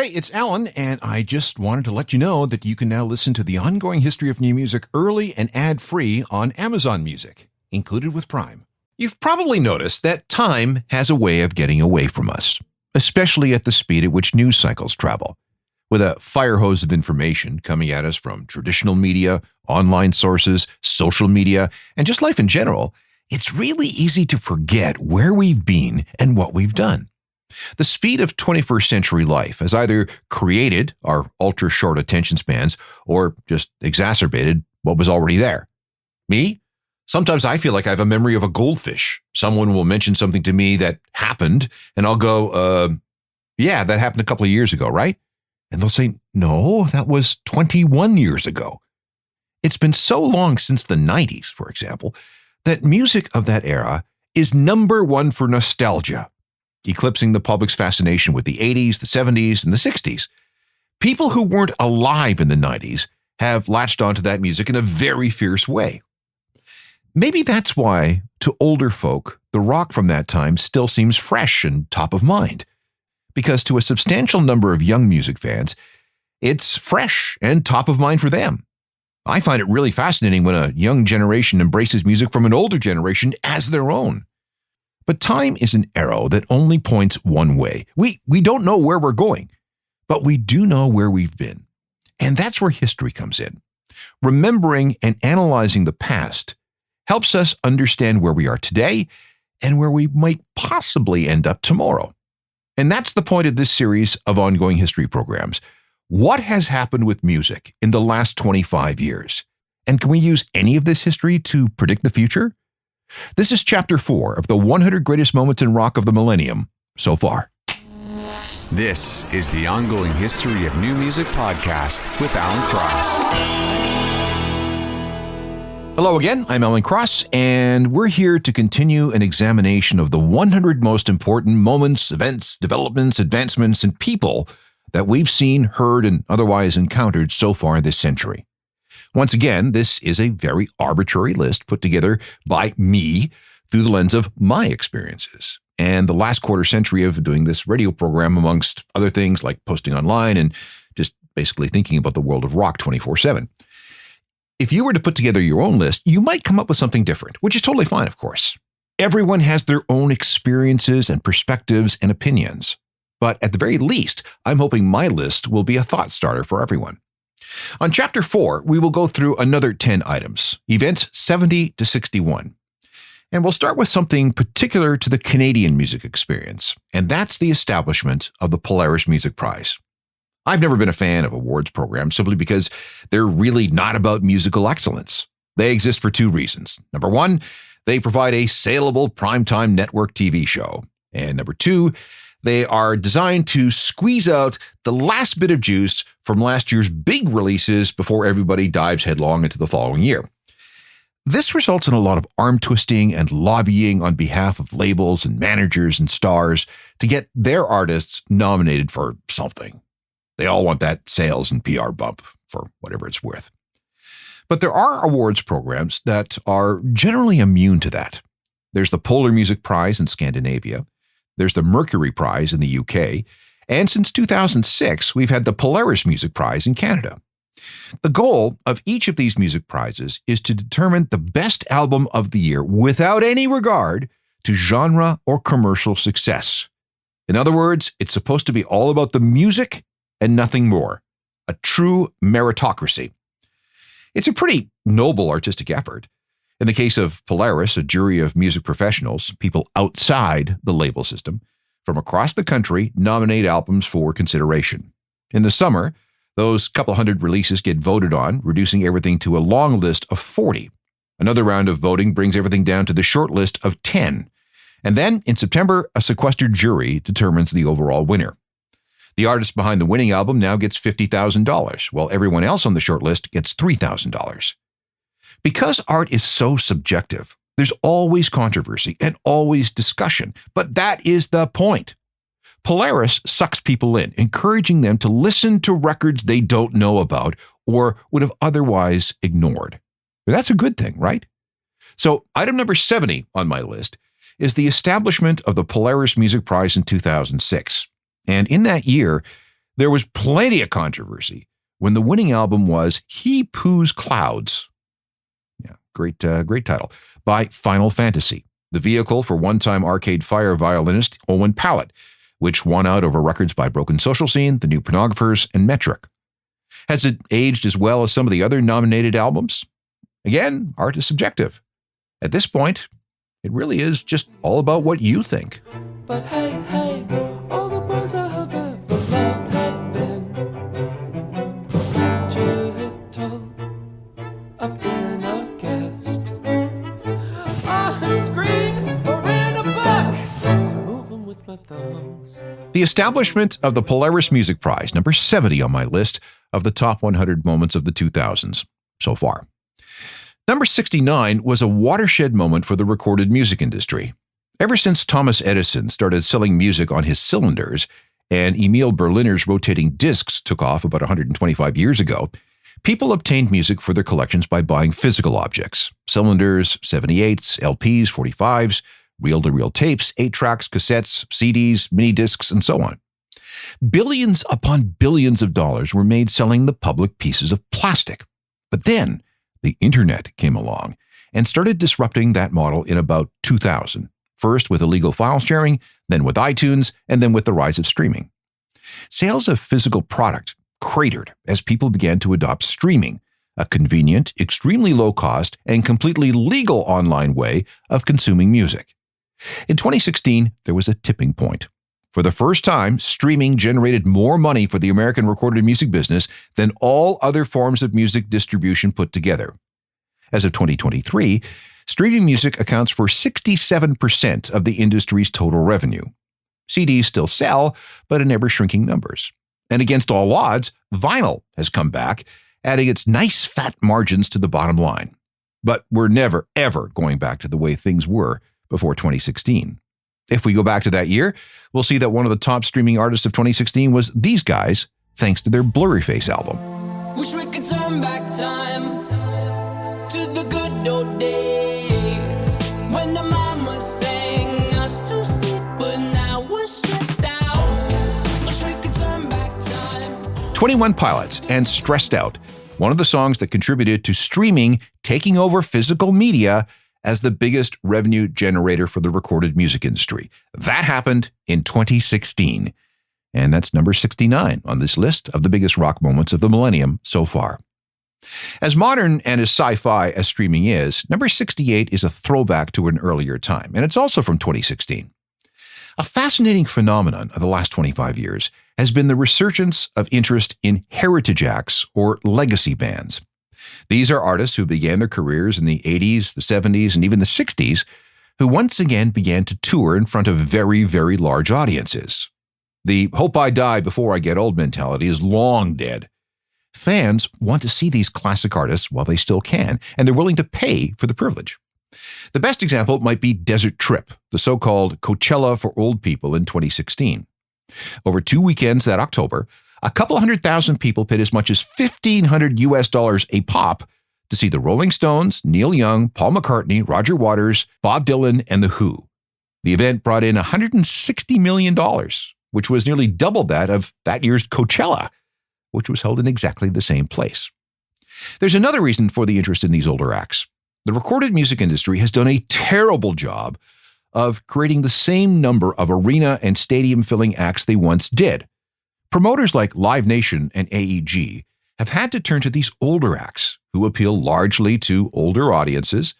Hey, it's Alan, and I just wanted to let you know that you can now listen to the ongoing history of new music early and ad-free on Amazon Music, included with Prime. You've probably noticed that time has a way of getting away from us, especially at the speed at which news cycles travel. With a fire hose of information coming at us from traditional media, online sources, social media, and just life in general, it's really easy to forget where we've been and what we've done. The speed of 21st century life has either created our ultra-short attention spans or just exacerbated what was already there. Me? Sometimes I feel like I have a memory of a goldfish. Someone will mention something to me that happened, and I'll go, yeah, that happened a couple of years ago, right? And they'll say, no, that was 21 years ago. It's been so long since the 90s, for example, that music of that era is number one for nostalgia, eclipsing the public's fascination with the 80s, the 70s, and the 60s. People who weren't alive in the 90s have latched onto that music in a very fierce way. Maybe that's why, to older folk, the rock from that time still seems fresh and top of mind. Because to a substantial number of young music fans, it's fresh and top of mind for them. I find it really fascinating when a young generation embraces music from an older generation as their own. But time is an arrow that only points one way. We don't know where we're going, but we do know where we've been. And that's where history comes in. Remembering and analyzing the past helps us understand where we are today and where we might possibly end up tomorrow. And that's the point of this series of ongoing history programs. What has happened with music in the last 25 years? And can we use any of this history to predict the future? This is Chapter 4 of the 100 Greatest Moments in Rock of the Millennium so far. This is the Ongoing History of New Music podcast with Alan Cross. Hello again, I'm Alan Cross, and we're here to continue an examination of the 100 most important moments, events, developments, advancements, and people that we've seen, heard, and otherwise encountered so far this century. Once again, this is a very arbitrary list put together by me through the lens of my experiences and the last quarter century of doing this radio program, amongst other things like posting online and just basically thinking about the world of rock 24/7. If you were to put together your own list, you might come up with something different, which is totally fine, of course. Everyone has their own experiences and perspectives and opinions. But at the very least, I'm hoping my list will be a thought starter for everyone. On Chapter 4, we will go through another 10 items, events 70 to 61. And we'll start with something particular to the Canadian music experience, and that's the establishment of the Polaris Music Prize. I've never been a fan of awards programs simply because they're really not about musical excellence. They exist for two reasons. Number one, they provide a saleable primetime network TV show. And number two, they are designed to squeeze out the last bit of juice from last year's big releases before everybody dives headlong into the following year. This results in a lot of arm twisting and lobbying on behalf of labels and managers and stars to get their artists nominated for something. They all want that sales and PR bump for whatever it's worth. But there are awards programs that are generally immune to that. There's the Polar Music Prize in Scandinavia. There's the Mercury Prize in the UK. And since 2006, we've had the Polaris Music Prize in Canada. The goal of each of these music prizes is to determine the best album of the year without any regard to genre or commercial success. In other words, it's supposed to be all about the music and nothing more. A true meritocracy. It's a pretty noble artistic effort. In the case of Polaris, a jury of music professionals, people outside the label system, from across the country nominate albums for consideration. In the summer, those couple hundred releases get voted on, reducing everything to a long list of 40. Another round of voting brings everything down to the short list of 10. And then, in September, a sequestered jury determines the overall winner. The artist behind the winning album now gets $50,000, while everyone else on the short list gets $3,000. Because art is so subjective, there's always controversy and always discussion, but that is the point. Polaris sucks people in, encouraging them to listen to records they don't know about or would have otherwise ignored. That's a good thing, right? So item number 70 on my list is the establishment of the Polaris Music Prize in 2006. And in that year, There was plenty of controversy when the winning album was He Poos Clouds. Yeah, great title. By Final Fantasy, the vehicle for one-time Arcade Fire violinist Owen Pallett, which won out over records by Broken Social Scene, The New Pornographers, and Metric. Has it aged as well as some of the other nominated albums? Again, art is subjective. At this point, it really is just all about what you think. But hey, all the boys I have ever loved have been digital. I've been a guest on a screen or in a book, moving with my thumbs. The establishment of the Polaris Music Prize, number 70 on my list of the top 100 moments of the 2000s so far. Number 69 was a watershed moment for the recorded music industry. Ever since Thomas Edison started selling music on his cylinders and Emil Berliner's rotating discs took off about 125 years ago, people obtained music for their collections by buying physical objects: cylinders, 78s, LPs, 45s, reel-to-reel tapes, 8-tracks, cassettes, CDs, mini discs, and so on. Billions upon billions of dollars were made selling the public pieces of plastic. But then the internet came along and started disrupting that model in about 2000, first with illegal file sharing, then with iTunes, and then with the rise of streaming. Sales of physical product cratered as people began to adopt streaming, a convenient, extremely low-cost, and completely legal online way of consuming music. In 2016, there was a tipping point. For the first time, streaming generated more money for the American recorded music business than all other forms of music distribution put together. As of 2023, streaming music accounts for 67% of the industry's total revenue. CDs still sell, but in ever-shrinking numbers. And against all odds, vinyl has come back, adding its nice fat margins to the bottom line. But we're never, ever going back to the way things were before 2016. If we go back to that year, we'll see that one of the top streaming artists of 2016 was these guys, thanks to their Blurry Face album. Wish we could turn back time to the good old days when the mama sang us to sleep, but now we're stressed out. Wish we could turn back time. 21 Pilots and Stressed Out, one of the songs that contributed to streaming taking over physical media as the biggest revenue generator for the recorded music industry. That happened in 2016. And that's number 69 on this list of the biggest rock moments of the millennium so far. As modern and as sci-fi as streaming is, number 68 is a throwback to an earlier time, and it's also from 2016. A fascinating phenomenon of the last 25 years has been the resurgence of interest in heritage acts or legacy bands. These are artists who began their careers in the 80s, the 70s, and even the 60s, who once again began to tour in front of very, very large audiences. The hope I die before I get old mentality is long dead. Fans want to see these classic artists while they still can, and they're willing to pay for the privilege. The best example might be Desert Trip, the so-called Coachella for old people in 2016. Over 2 weekends that October, a couple 100,000 people paid as much as $1,500 a pop to see the Rolling Stones, Neil Young, Paul McCartney, Roger Waters, Bob Dylan, and The Who. The event brought in $160 million, which was nearly double that of that year's Coachella, which was held in exactly the same place. There's another reason for the interest in these older acts. The recorded music industry has done a terrible job of creating the same number of arena and stadium-filling acts they once did. Promoters like Live Nation and AEG have had to turn to these older acts who appeal largely to older audiences,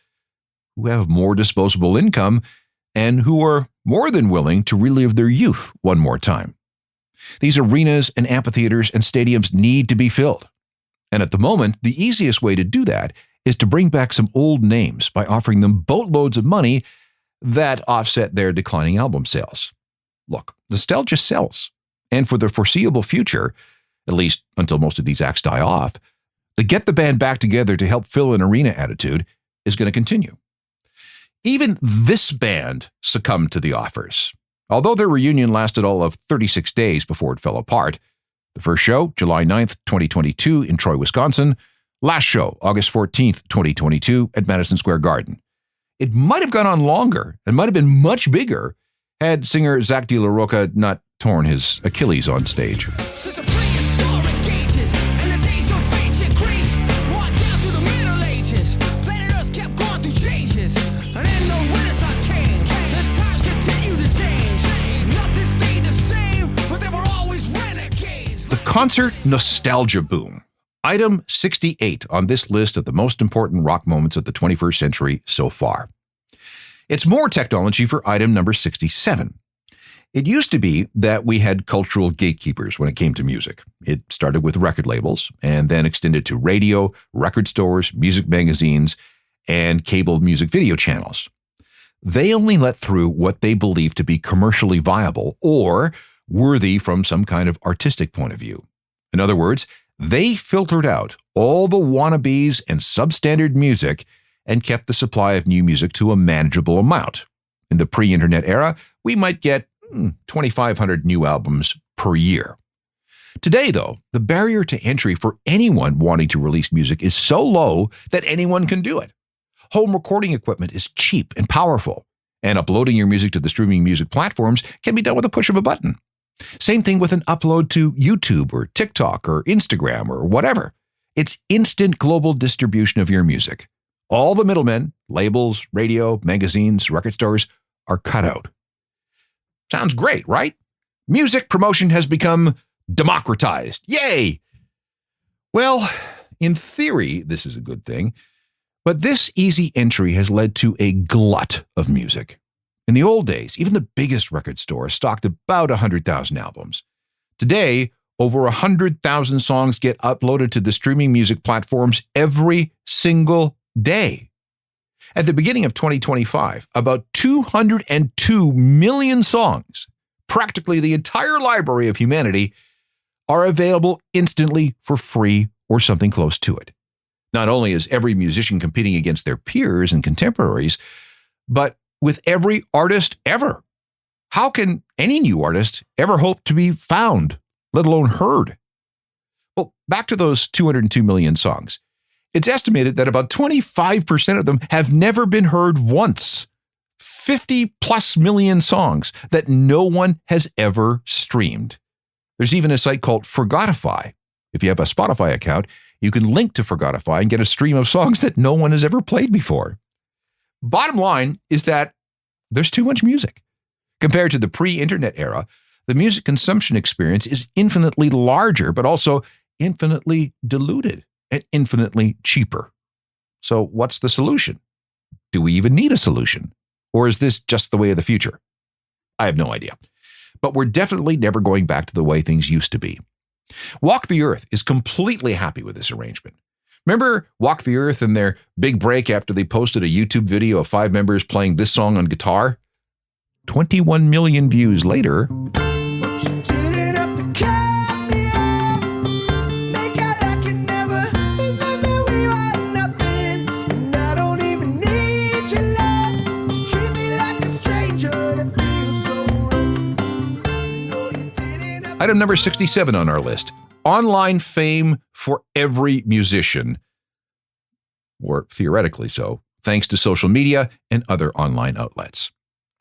who have more disposable income, and who are more than willing to relive their youth one more time. These arenas and amphitheaters and stadiums need to be filled. And at the moment, the easiest way to do that is to bring back some old names by offering them boatloads of money that offset their declining album sales. Look, nostalgia sells. And for the foreseeable future, at least until most of these acts die off, the get the band back together to help fill an arena attitude is going to continue. Even this band succumbed to the offers. Although their reunion lasted all of 36 days before it fell apart. The first show, July 9th, 2022 in Troy, Wisconsin. Last show, August 14th, 2022 at Madison Square Garden. It might have gone on longer and might have been much bigger had singer Zach De La Rocha not torn his Achilles on stage. Since the prehistoric ages and the days of ancient Greece, right down to the Middle Ages, planet Earth kept going through changes, and then the Renaissance came. The times continue to change. Nothing stayed the same, but there were always renegades. The concert nostalgia boom. Item 68 on this list of the most important rock moments of the 21st century so far. It's more technology for item number 67. It used to be that we had cultural gatekeepers when it came to music. It started with record labels and then extended to radio, record stores, music magazines, and cable music video channels. They only let through what they believed to be commercially viable or worthy from some kind of artistic point of view. In other words, they filtered out all the wannabes and substandard music and kept the supply of new music to a manageable amount. In the pre-internet era, we might get 2,500 new albums per year. Today, though, the barrier to entry for anyone wanting to release music is so low that anyone can do it. Home recording equipment is cheap and powerful, and uploading your music to the streaming music platforms can be done with a push of a button. Same thing with an upload to YouTube or TikTok or Instagram or whatever. It's instant global distribution of your music. All the middlemen, labels, radio, magazines, record stores are cut out. Sounds great, right? Music promotion has become democratized. Yay! Well, in theory, this is a good thing, but this easy entry has led to a glut of music. In the old days, even the biggest record store stocked about 100,000 albums. Today, over 100,000 songs get uploaded to the streaming music platforms every single day. At the beginning of 2025, about 202 million songs, practically the entire library of humanity, are available instantly for free or something close to it. Not only is every musician competing against their peers and contemporaries, but with every artist ever. How can any new artist ever hope to be found, let alone heard? Well, back to those 202 million songs. It's estimated that about 25% of them have never been heard once. 50 plus million songs that no one has ever streamed. There's even a site called Forgotify. If you have a Spotify account, you can link to Forgotify and get a stream of songs that no one has ever played before. Bottom line is that there's too much music. Compared to the pre-internet era, the music consumption experience is infinitely larger, but also infinitely diluted and infinitely cheaper. So what's the solution? Do we even need a solution? Or is this just the way of the future? I have no idea. But we're definitely never going back to the way things used to be. Walk the Earth is completely happy with this arrangement. Remember Walk the Earth and their big break after they posted a YouTube video of 5 members playing this song on guitar? 21 million views later. Item number 67 on our list. Online fame for every musician, or theoretically so, thanks to social media and other online outlets.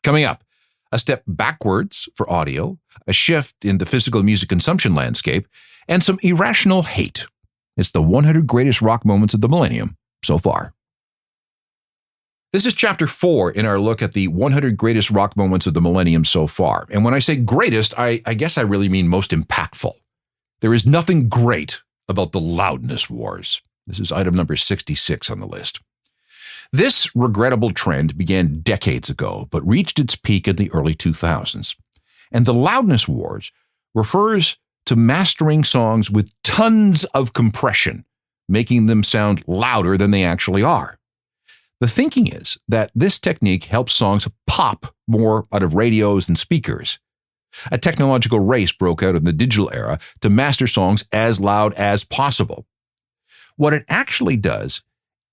Coming up, a step backwards for audio, a shift in the physical music consumption landscape, and some irrational hate. It's the 100 greatest rock moments of the millennium so far. This is chapter 4 in our look at the 100 greatest rock moments of the millennium so far. And when I say greatest, I guess I really mean most impactful. There is nothing great about the loudness wars. This is item number 66 on the list. This regrettable trend began decades ago, but reached its peak in the early 2000s. And the loudness wars refers to mastering songs with tons of compression, making them sound louder than they actually are. The thinking is that this technique helps songs pop more out of radios and speakers. A technological race broke out in the digital era to master songs as loud as possible. What it actually does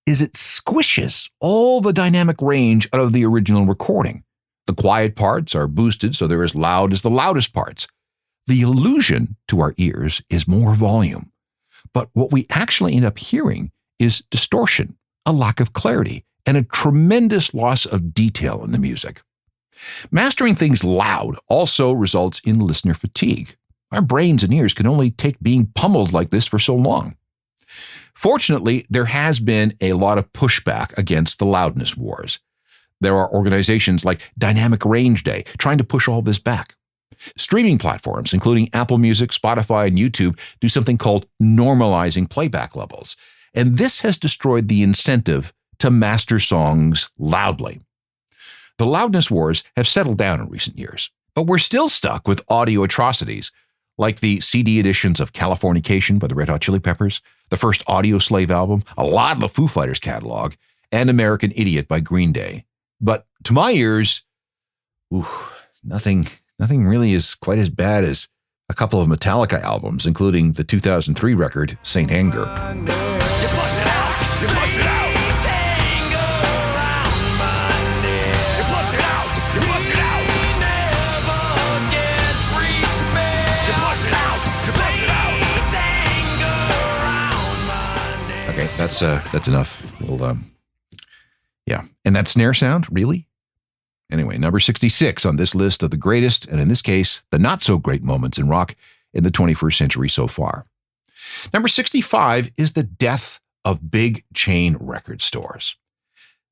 is it squishes all the dynamic range out of the original recording. The quiet parts are boosted so they're as loud as the loudest parts. The illusion to our ears is more volume. But what we actually end up hearing is distortion, a lack of clarity, and a tremendous loss of detail in the music. Mastering things loud also results in listener fatigue. Our brains and ears can only take being pummeled like this for so long. Fortunately, there has been a lot of pushback against the loudness wars. There are organizations like Dynamic Range Day trying to push all this back. Streaming platforms, including Apple Music, Spotify, and YouTube, do something called normalizing playback levels. And this has destroyed the incentive to master songs loudly. The loudness wars have settled down in recent years, but we're still stuck with audio atrocities like the CD editions of Californication by the Red Hot Chili Peppers, the first Audio Slave album, a lot of the Foo Fighters catalog, and American Idiot by Green Day. But to my ears, nothing really is quite as bad as a couple of Metallica albums, including the 2003 record, Saint Anger. Okay, that's enough. We'll, yeah. And that snare sound, really? Anyway, number 66 on this list of the greatest, and in this case, the not-so-great moments in rock in the 21st century so far. Number 65 is the death of big chain record stores.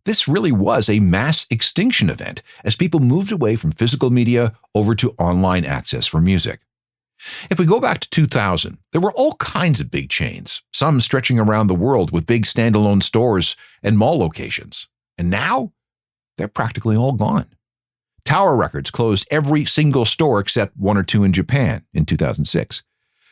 This really was a mass extinction event as people moved away from physical media over to online access for music. If we go back to 2000, there were all kinds of big chains, some stretching around the world with big standalone stores and mall locations. And now, they're practically all gone. Tower Records closed every single store except one or two in Japan in 2006.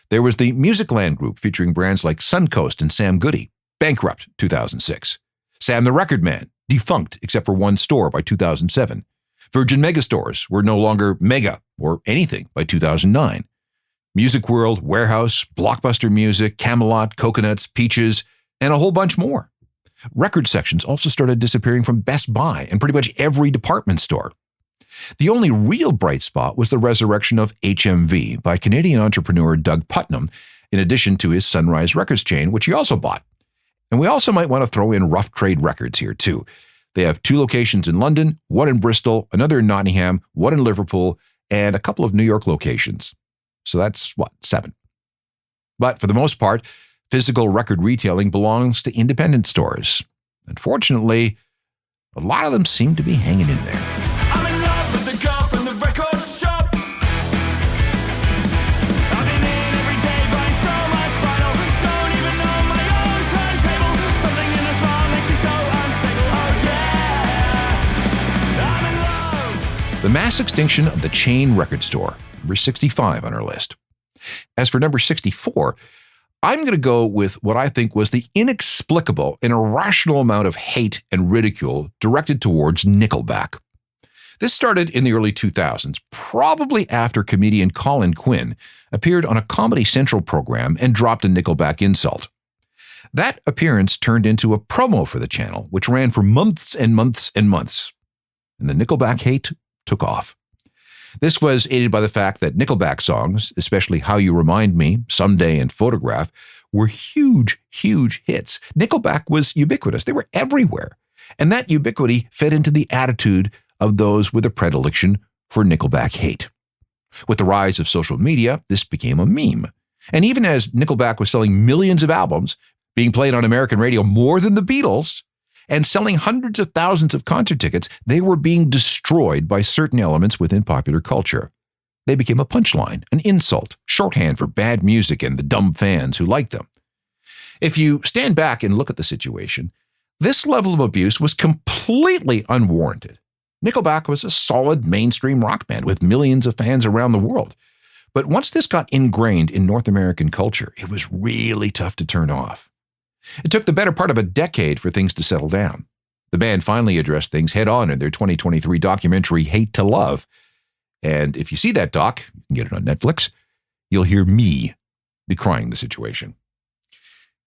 There was the Musicland Group featuring brands like Suncoast and Sam Goody, bankrupt 2006. Sam the Record Man, defunct except for one store by 2007. Virgin Megastores were no longer mega or anything by 2009. Music World, Warehouse, Blockbuster Music, Camelot, Coconuts, Peaches, and a whole bunch more. Record sections also started disappearing from Best Buy and pretty much every department store. The only real bright spot was the resurrection of HMV by Canadian entrepreneur Doug Putnam, in addition to his Sunrise Records chain, which he also bought. And we also might want to throw in Rough Trade Records here too. They have 2 locations in London, one in Bristol, another in Nottingham, one in Liverpool, and a couple of New York locations. So that's, 7. But for the most part, physical record retailing belongs to independent stores. Unfortunately, a lot of them seem to be hanging in there. I'm in love with the girl from the record shop. I've been in every day buying so much vinyl. Don't even know my own turntable. Something in this world makes me so unstable. Oh yeah, I'm in love. The mass extinction of the chain record store, number 65 on our list. As for number 64, I'm going to go with what I think was the inexplicable and irrational amount of hate and ridicule directed towards Nickelback. This started in the early 2000s, probably after comedian Colin Quinn appeared on a Comedy Central program and dropped a Nickelback insult. That appearance turned into a promo for the channel, which ran for months and months and months. And the Nickelback hate took off. This was aided by the fact that Nickelback songs, especially How You Remind Me, Someday, and Photograph, were huge, huge hits. Nickelback was ubiquitous. They were everywhere. And that ubiquity fed into the attitude of those with a predilection for Nickelback hate. With the rise of social media, this became a meme. And even as Nickelback was selling millions of albums, being played on American radio more than the Beatles, and selling hundreds of thousands of concert tickets, they were being destroyed by certain elements within popular culture. They became a punchline, an insult, shorthand for bad music and the dumb fans who liked them. If you stand back and look at the situation, this level of abuse was completely unwarranted. Nickelback was a solid mainstream rock band with millions of fans around the world. But once this got ingrained in North American culture, it was really tough to turn off. It took the better part of a decade for things to settle down. The band finally addressed things head-on in their 2023 documentary, Hate to Love. And if you see that doc, you can get it on Netflix, you'll hear me decrying the situation.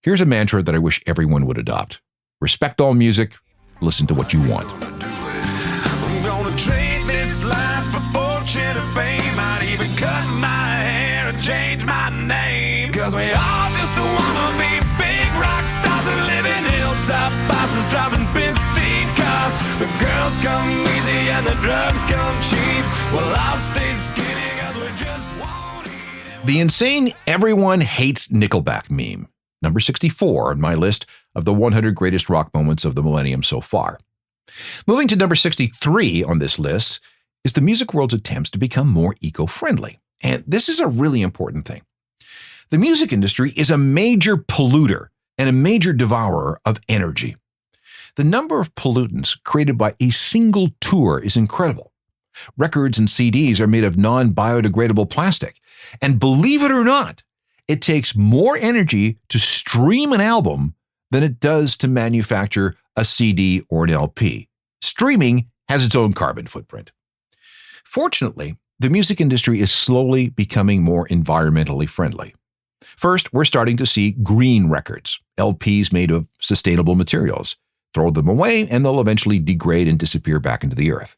Here's a mantra that I wish everyone would adopt. Respect all music, listen to what you want. I'm gonna trade this life for fortune and fame. I'd even cut my hair and change my name. Cause we all just wanna be big rock stars and live in hilltop houses driving 15 cars. The girls come easy and the drugs come cheap. Well, I'll stay skinny 'cause we just won't eat. The insane everyone hates Nickelback meme, number 64 on my list of the 100 greatest rock moments of the millennium so far. Moving to number 63 on this list is the music world's attempts to become more eco-friendly. And this is a really important thing. The music industry is a major polluter and a major devourer of energy. The number of pollutants created by a single tour is incredible. Records and CDs are made of non-biodegradable plastic. And believe it or not, it takes more energy to stream an album than it does to manufacture a CD or an LP. Streaming has its own carbon footprint. Fortunately, the music industry is slowly becoming more environmentally friendly. First, we're starting to see green records, LPs made of sustainable materials. Throw them away and they'll eventually degrade and disappear back into the earth.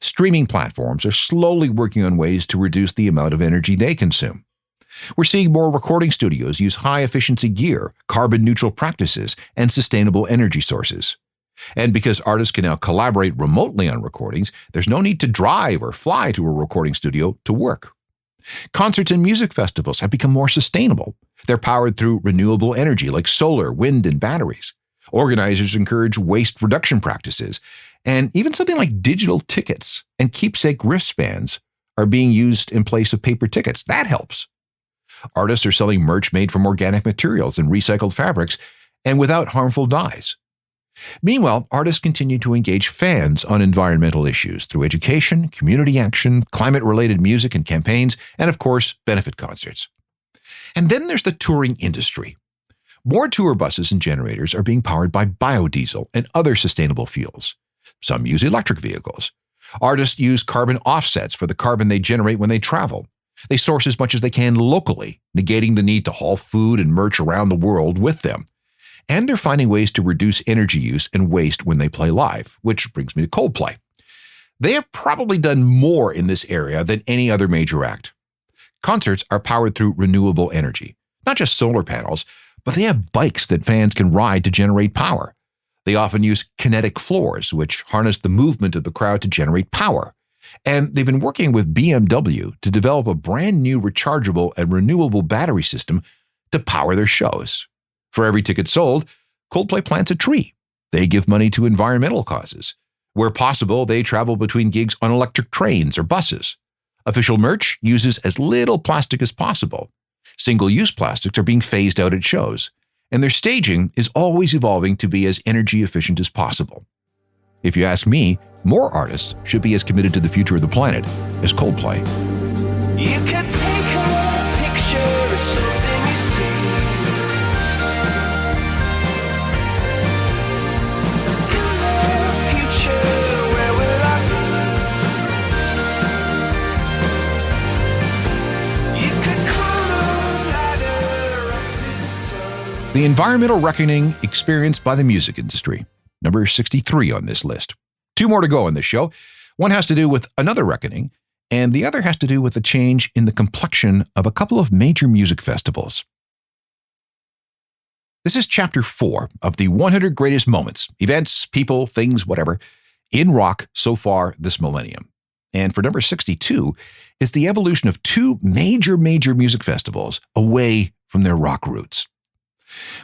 Streaming platforms are slowly working on ways to reduce the amount of energy they consume. We're seeing more recording studios use high-efficiency gear, carbon-neutral practices, and sustainable energy sources. And because artists can now collaborate remotely on recordings, there's no need to drive or fly to a recording studio to work. Concerts and music festivals have become more sustainable. They're powered through renewable energy like solar, wind, and batteries. Organizers encourage waste reduction practices, and even something like digital tickets and keepsake wristbands are being used in place of paper tickets. That helps. Artists are selling merch made from organic materials and recycled fabrics and without harmful dyes. Meanwhile, artists continue to engage fans on environmental issues through education, community action, climate-related music and campaigns, and of course, benefit concerts. And then there's the touring industry. More tour buses and generators are being powered by biodiesel and other sustainable fuels. Some use electric vehicles. Artists use carbon offsets for the carbon they generate when they travel. They source as much as they can locally, negating the need to haul food and merch around the world with them. And they're finding ways to reduce energy use and waste when they play live, which brings me to Coldplay. They have probably done more in this area than any other major act. Concerts are powered through renewable energy, not just solar panels, but they have bikes that fans can ride to generate power. They often use kinetic floors, which harness the movement of the crowd to generate power. And they've been working with BMW to develop a brand new rechargeable and renewable battery system to power their shows. For every ticket sold, Coldplay plants a tree. They give money to environmental causes. Where possible, they travel between gigs on electric trains or buses. Official merch uses as little plastic as possible. Single-use plastics are being phased out at shows, and their staging is always evolving to be as energy efficient as possible. If you ask me, more artists should be as committed to the future of the planet as Coldplay. You can take a picture of something you see. In the future, where will I be? You could climb a ladder up to the sun. The environmental reckoning experienced by the music industry, number 63 on this list. Two more to go on this show. One has to do with another reckoning, and the other has to do with a change in the complexion of a couple of major music festivals. This is chapter 4 of the 100 greatest moments, events, people, things, whatever, in rock so far this millennium. And for number 62 is the evolution of two major music festivals away from their rock roots.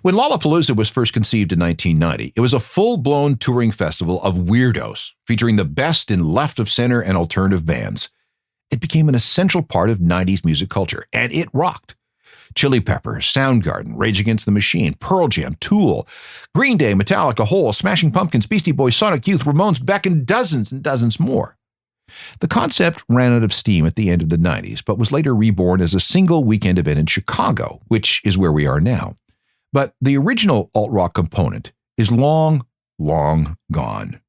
When Lollapalooza was first conceived in 1990, it was a full-blown touring festival of weirdos, featuring the best in left-of-center and alternative bands. It became an essential part of 90s music culture, and it rocked. Chili Peppers, Soundgarden, Rage Against the Machine, Pearl Jam, Tool, Green Day, Metallica, Hole, Smashing Pumpkins, Beastie Boys, Sonic Youth, Ramones, Beck, and dozens more. The concept ran out of steam at the end of the 90s, but was later reborn as a single weekend event in Chicago, which is where we are now. But the original alt-rock component is long gone.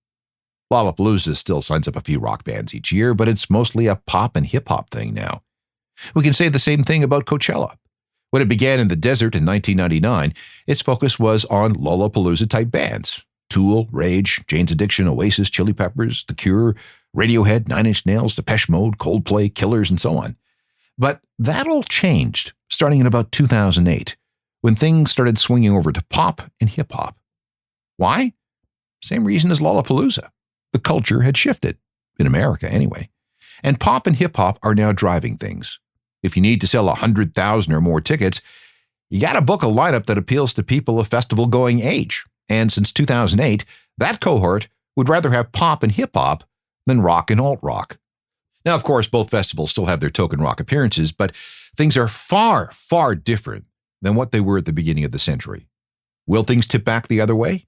Lollapalooza still signs up a few rock bands each year, but it's mostly a pop and hip-hop thing now. We can say the same thing about Coachella. When it began in the desert in 1999, its focus was on Lollapalooza-type bands. Tool, Rage, Jane's Addiction, Oasis, Chili Peppers, The Cure, Radiohead, Nine Inch Nails, Depeche Mode, Coldplay, Killers, and so on. But that all changed starting in about 2008. When things started swinging over to pop and hip-hop. Why? Same reason as Lollapalooza. The culture had shifted. in America anyway. And pop and hip-hop are now driving things. If you need to sell 100,000 or more tickets, you got to book a lineup that appeals to people of festival-going age. And since 2008, that cohort would rather have pop and hip-hop than rock and alt-rock. Now, of course, both festivals still have their token rock appearances, but things are far, far different than what they were at the beginning of the century. Will things tip back the other way?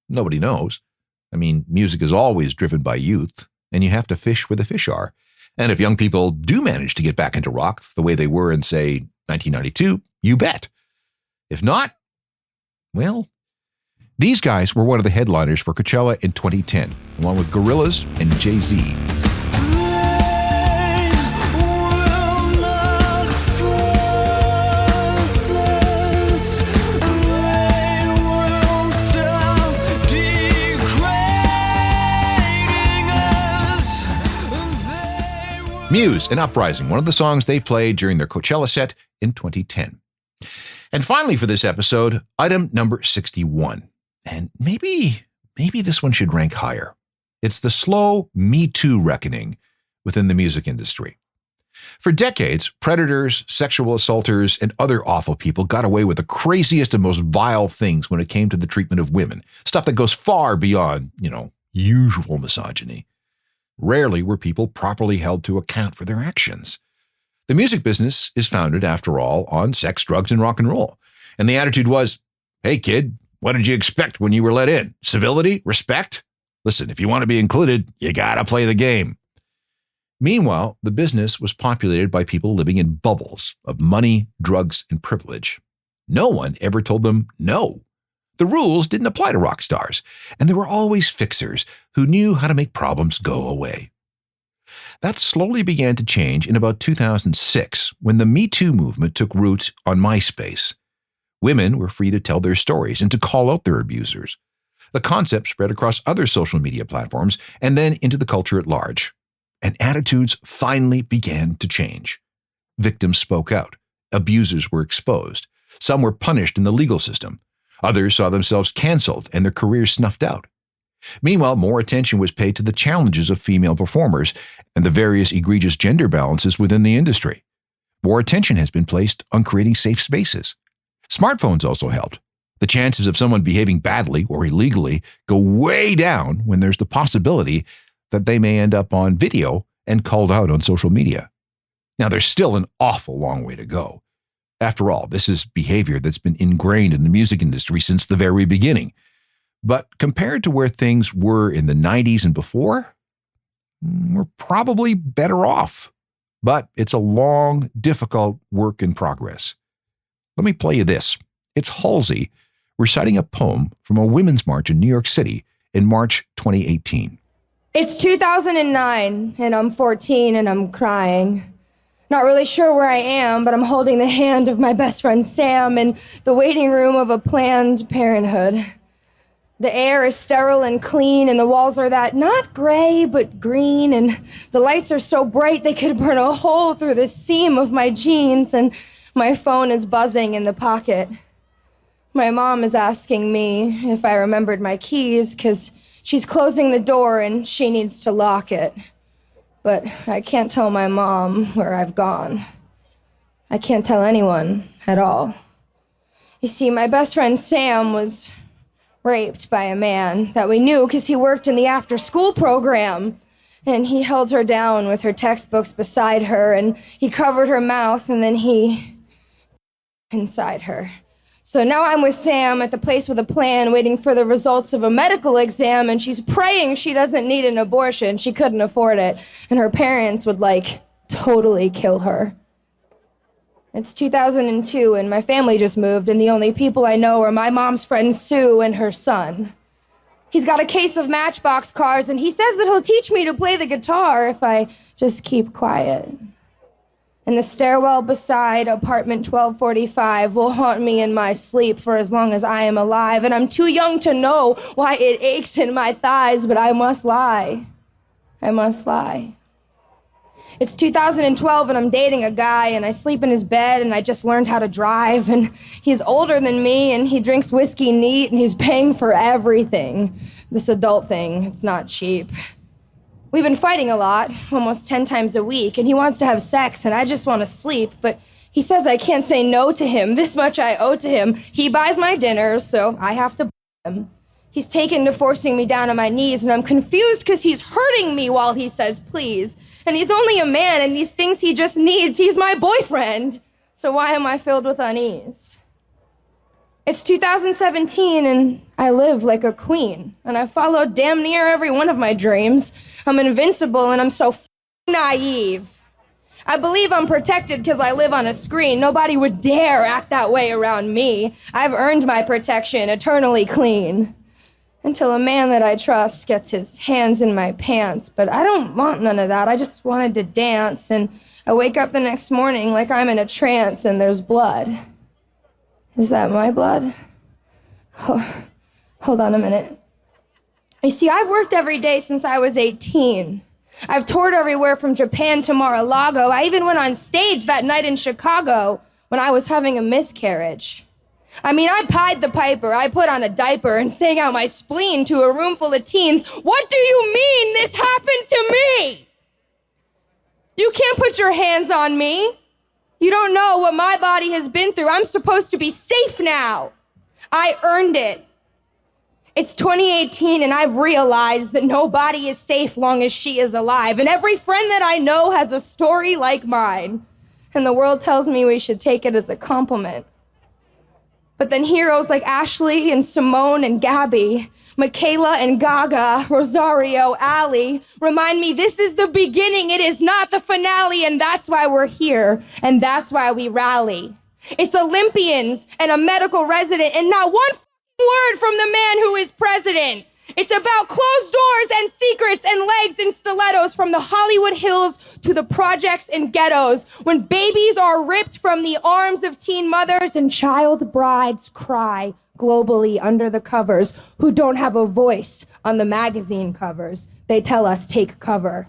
Nobody knows. I mean, music is always driven by youth, and you have to fish where the fish are. And if young people do manage to get back into rock the way they were in, say, 1992, you bet. If not, well, these guys were one of the headliners for Coachella in 2010, along with Gorillaz and Jay-Z. Muse and Uprising, one of the songs they played during their Coachella set in 2010. And finally for this episode, item number 61. And maybe this one should rank higher. It's the slow Me Too reckoning within the music industry. For decades, predators, sexual assaulters, and other awful people got away with the craziest and most vile things when it came to the treatment of women. Stuff that goes far beyond, usual misogyny. Rarely were people properly held to account for their actions. The music business is founded, after all, on sex, drugs, and rock and roll. And the attitude was, hey, kid, what did you expect when you were let in? Civility? Respect? Listen, if you want to be included, you gotta play the game. Meanwhile, the business was populated by people living in bubbles of money, drugs, and privilege. No one ever told them no. The rules didn't apply to rock stars, and there were always fixers who knew how to make problems go away. That slowly began to change in about 2006 when the Me Too movement took root on MySpace. Women were free to tell their stories and to call out their abusers. The concept spread across other social media platforms and then into the culture at large. And attitudes finally began to change. Victims spoke out. Abusers were exposed. Some were punished in the legal system. Others saw themselves canceled and their careers snuffed out. Meanwhile, more attention was paid to the challenges of female performers and the various egregious gender balances within the industry. More attention has been placed on creating safe spaces. Smartphones also helped. The chances of someone behaving badly or illegally go way down when there's the possibility that they may end up on video and called out on social media. Now, there's still an awful long way to go. After all, this is behavior that's been ingrained in the music industry since the very beginning. But compared to where things were in the 90s and before, we're probably better off. But it's a long, difficult work in progress. Let me play you this. It's Halsey reciting a poem from a women's march in New York City in March 2018. It's 2009, and I'm 14, and I'm crying. Not really sure where I am, but I'm holding the hand of my best friend Sam in the waiting room of a Planned Parenthood. The air is sterile and clean, and the walls are that not gray, but green, and the lights are so bright they could burn a hole through the seam of my jeans, and my phone is buzzing in the pocket. My mom is asking me if I remembered my keys, 'cause she's closing the door and she needs to lock it. But I can't tell my mom where I've gone. I can't tell anyone at all. You see, my best friend Sam was raped by a man that we knew because he worked in the after-school program. And he held her down with her textbooks beside her, and he covered her mouth, and then he inside her. So now I'm with Sam at the place with a plan, waiting for the results of a medical exam, and she's praying she doesn't need an abortion. She couldn't afford it, and her parents would, totally kill her. It's 2002, and my family just moved, and the only people I know are my mom's friend Sue and her son. He's got a case of Matchbox cars, and he says that he'll teach me to play the guitar if I just keep quiet. And the stairwell beside apartment 1245 will haunt me in my sleep for as long as I am alive. And I'm too young to know why it aches in my thighs, but I must lie. I must lie. It's 2012 and I'm dating a guy and I sleep in his bed and I just learned how to drive. And he's older than me and he drinks whiskey neat and he's paying for everything. This adult thing, it's not cheap. We've been fighting a lot, almost 10 times a week, and he wants to have sex, and I just want to sleep, but he says I can't say no to him. This much I owe to him. He buys my dinners, so I have to buy him. He's taken to forcing me down on my knees, and I'm confused because he's hurting me while he says please. And he's only a man, and these things he just needs. He's my boyfriend. So why am I filled with unease? It's 2017, and I live like a queen, and I followed damn near every one of my dreams. I'm invincible, and I'm so naive. I believe I'm protected because I live on a screen. Nobody would dare act that way around me. I've earned my protection, eternally clean. Until a man that I trust gets his hands in my pants. But I don't want none of that. I just wanted to dance, and I wake up the next morning like I'm in a trance and there's blood. Is that my blood? Oh, hold on a minute. You see, I've worked every day since I was 18. I've toured everywhere from Japan to Mar-a-Lago. I even went on stage that night in Chicago when I was having a miscarriage. I mean, I pied the piper. I put on a diaper and sang out my spleen to a room full of teens. What do you mean this happened to me? You can't put your hands on me. You don't know what my body has been through. I'm supposed to be safe now. I earned it. It's 2018, and I've realized that nobody is safe long as she is alive. And every friend that I know has a story like mine. And the world tells me we should take it as a compliment. But then heroes like Ashley and Simone and Gabby, Michaela and Gaga, Rosario, Allie, remind me this is the beginning, it is not the finale, and that's why we're here, and that's why we rally. It's Olympians and a medical resident, and not one word from the man who is president. It's about closed doors and secrets and legs and stilettos from the Hollywood Hills to the projects and ghettos. When babies are ripped from the arms of teen mothers and child brides cry globally under the covers who don't have a voice on the magazine covers. They tell us take cover.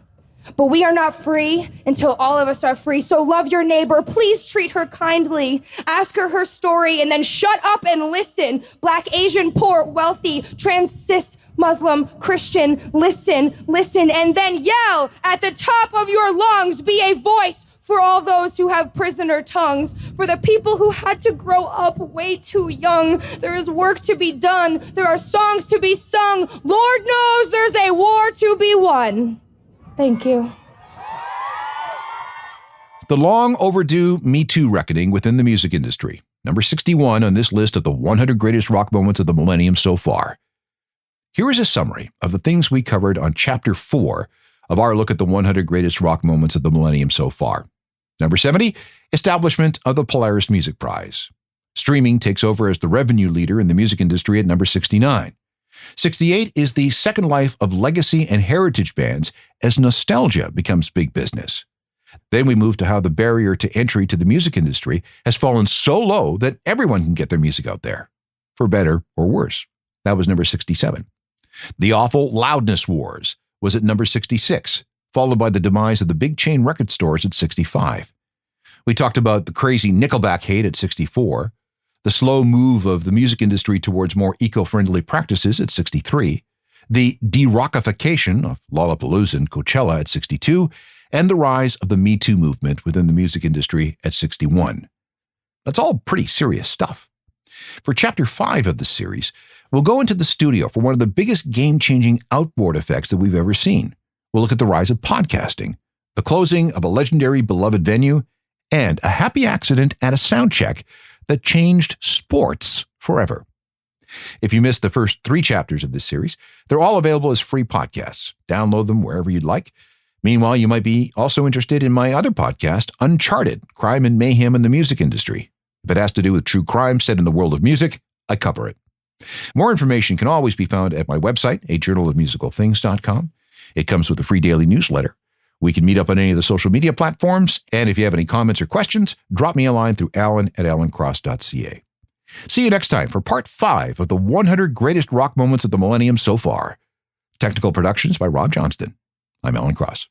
But we are not free until all of us are free. So love your neighbor. Please treat her kindly. Ask her story and then shut up and listen. Black, Asian, poor, wealthy, trans, cis, Muslim, Christian, listen, and then yell at the top of your lungs. Be a voice for all those who have prisoner tongues, for the people who had to grow up way too young. There is work to be done. There are songs to be sung. Lord knows there's a war to be won. Thank you. The long overdue Me Too reckoning within the music industry. Number 61 on this list of the 100 greatest rock moments of the millennium so far. Here is a summary of the things we covered on Chapter 4 of our look at the 100 greatest rock moments of the millennium so far. Number 70, establishment of the Polaris Music Prize. Streaming takes over as the revenue leader in the music industry at number 69. 68 is the second life of legacy and heritage bands as nostalgia becomes big business. Then we move to how the barrier to entry to the music industry has fallen so low that everyone can get their music out there, for better or worse. That was number 67. The awful loudness wars was at number 66, followed by the demise of the big chain record stores at 65. We talked about the crazy Nickelback hate at 64, the slow move of the music industry towards more eco-friendly practices at 63, the de-rockification of Lollapalooza and Coachella at 62, and the rise of the Me Too movement within the music industry at 61. That's all pretty serious stuff. For Chapter 5 of the series, we'll go into the studio for one of the biggest game-changing outboard effects that we've ever seen. We'll look at the rise of podcasting, the closing of a legendary beloved venue, and a happy accident at a sound check that changed sports forever. If you missed the first 3 chapters of this series, they're all available as free podcasts. Download them wherever you'd like. Meanwhile, you might be also interested in my other podcast, Uncharted, Crime and Mayhem in the Music Industry. If it has to do with true crime set in the world of music, I cover it. More information can always be found at my website, ajournalofmusicalthings.com. It comes with a free daily newsletter. We can meet up on any of the social media platforms, and if you have any comments or questions, drop me a line through alan@alancross.ca. See you next time for Part 5 of the 100 greatest rock moments of the millennium so far. Technical productions by Rob Johnston. I'm Alan Cross.